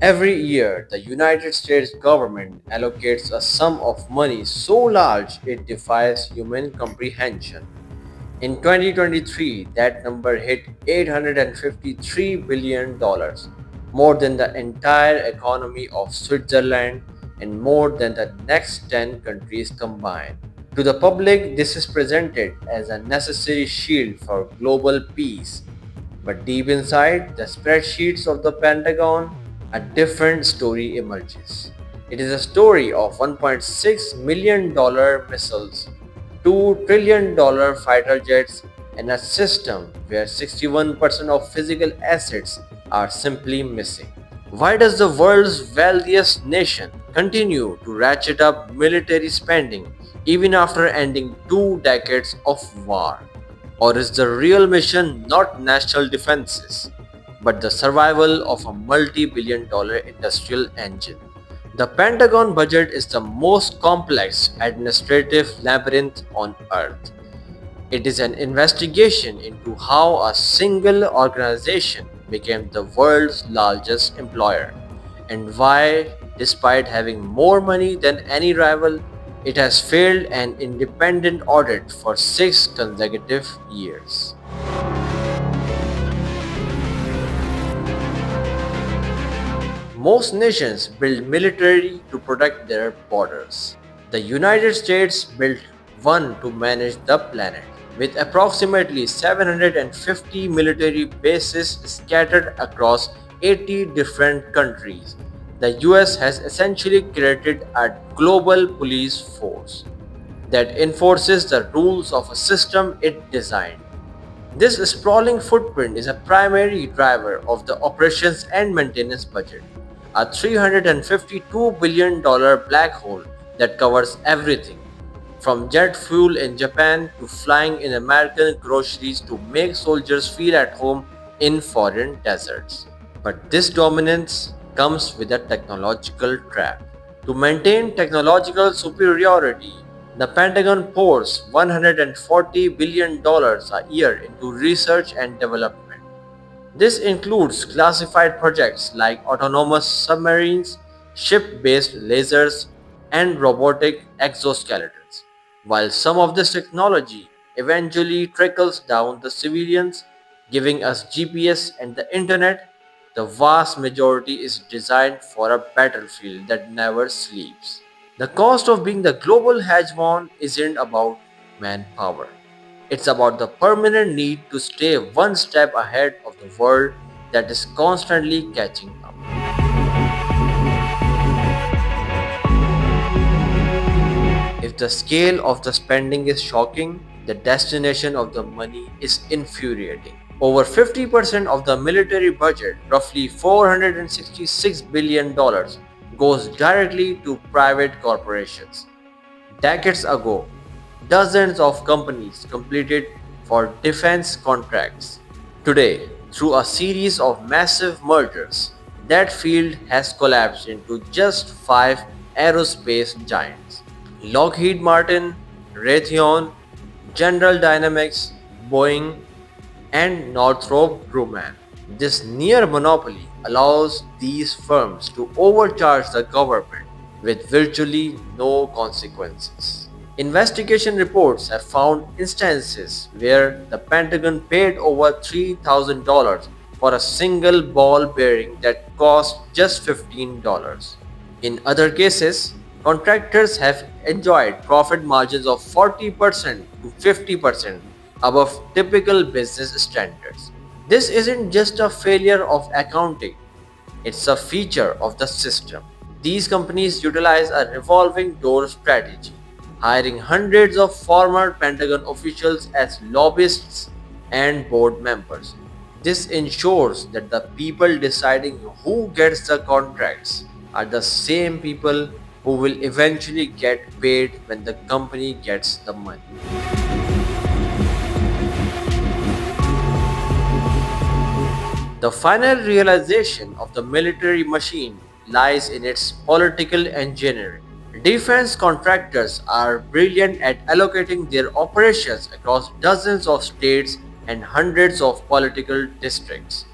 Every year, the United States government allocates a sum of money so large it defies human comprehension. In 2023, that number hit $853 billion, more than the entire economy of Switzerland and more than the next 10 countries combined. To the public, this is presented as a necessary shield for global peace. But deep inside the spreadsheets of the Pentagon, a different story emerges. It is a story of $1.6 million missiles, $2 trillion fighter jets, and a system where 61% of physical assets are simply missing. Why does the world's wealthiest nation continue to ratchet up military spending even after ending 2 decades of war? Or is the real mission not national defenses, but the survival of a multi-billion-dollar industrial engine? The Pentagon budget is the most complex administrative labyrinth on earth. It is an investigation into how a single organization became the world's largest employer and why, despite having more money than any rival, it has failed an independent audit for 6 consecutive years. Most nations build military to protect their borders. The United States built one to manage the planet. With approximately 750 military bases scattered across 80 different countries, the US has essentially created a global police force that enforces the rules of a system it designed. This sprawling footprint is a primary driver of the operations and maintenance budget, a $352 billion black hole that covers everything, from jet fuel in Japan to flying in American groceries to make soldiers feel at home in foreign deserts. But this dominance comes with a technological trap. To maintain technological superiority, the Pentagon pours $140 billion a year into research and development. This includes classified projects like autonomous submarines, ship-based lasers, and robotic exoskeletons. While some of this technology eventually trickles down to civilians, giving us GPS and the internet, the vast majority is designed for a battlefield that never sleeps. The cost of being the global hegemon isn't about manpower. It's about the permanent need to stay one step ahead of the world that is constantly catching up. If the scale of the spending is shocking, the destination of the money is infuriating. Over 50% of the military budget, roughly $466 billion, goes directly to private corporations. Decades ago, dozens of companies competed for defense contracts. Today, through a series of massive mergers, that field has collapsed into just five aerospace giants: Lockheed Martin, Raytheon, General Dynamics, Boeing, and Northrop Grumman. This near monopoly allows these firms to overcharge the government with virtually no consequences. Investigation reports have found instances where the Pentagon paid over $3,000 for a single ball bearing that cost just $15. In other cases, contractors have enjoyed profit margins of 40% to 50% above typical business standards. This isn't just a failure of accounting, it's a feature of the system. These companies utilize a revolving door strategy, hiring hundreds of former Pentagon officials as lobbyists and board members. This ensures that the people deciding who gets the contracts are the same people who will eventually get paid when the company gets the money. The final realization of the military machine lies in its political engineering. Defense contractors are brilliant at allocating their operations across dozens of states and hundreds of political districts.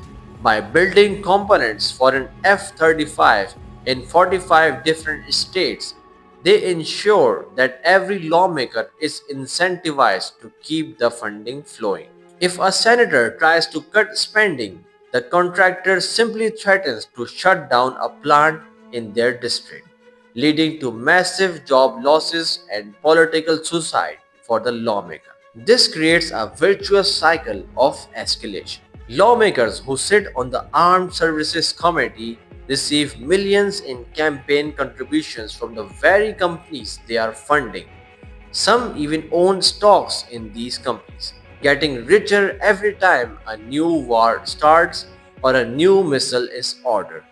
By building components for an F-35 in 45 different states, they ensure that every lawmaker is incentivized to keep the funding flowing. If a senator tries to cut spending, the contractor simply threatens to shut down a plant in their district, leading to massive job losses and political suicide for the lawmaker. This creates a virtuous cycle of escalation. Lawmakers who sit on the Armed Services Committee receive millions in campaign contributions from the very companies they are funding. Some even own stocks in these companies, getting richer every time a new war starts or a new missile is ordered.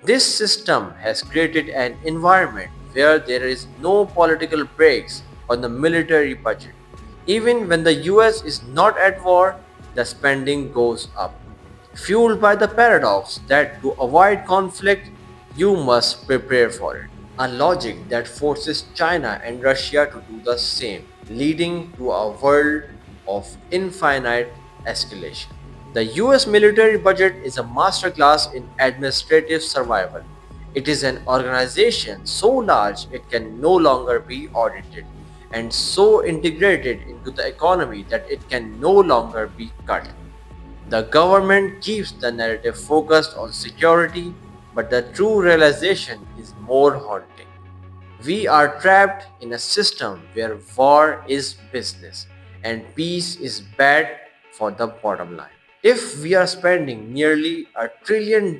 This system has created an environment where there is no political brakes on the military budget. Even when the US is not at war, the spending goes up, fueled by the paradox that to avoid conflict, you must prepare for it. A logic that forces China and Russia to do the same, leading to a world of infinite escalation. The US military budget is a masterclass in administrative survival. It is an organization so large it can no longer be audited and so integrated into the economy that it can no longer be cut. The government keeps the narrative focused on security, but the true realization is more haunting. We are trapped in a system where war is business and peace is bad for the bottom line. If we are spending nearly $1 trillion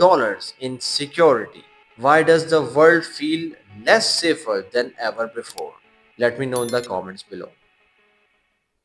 in security, why does the world feel less safer than ever before? Let me know in the comments below.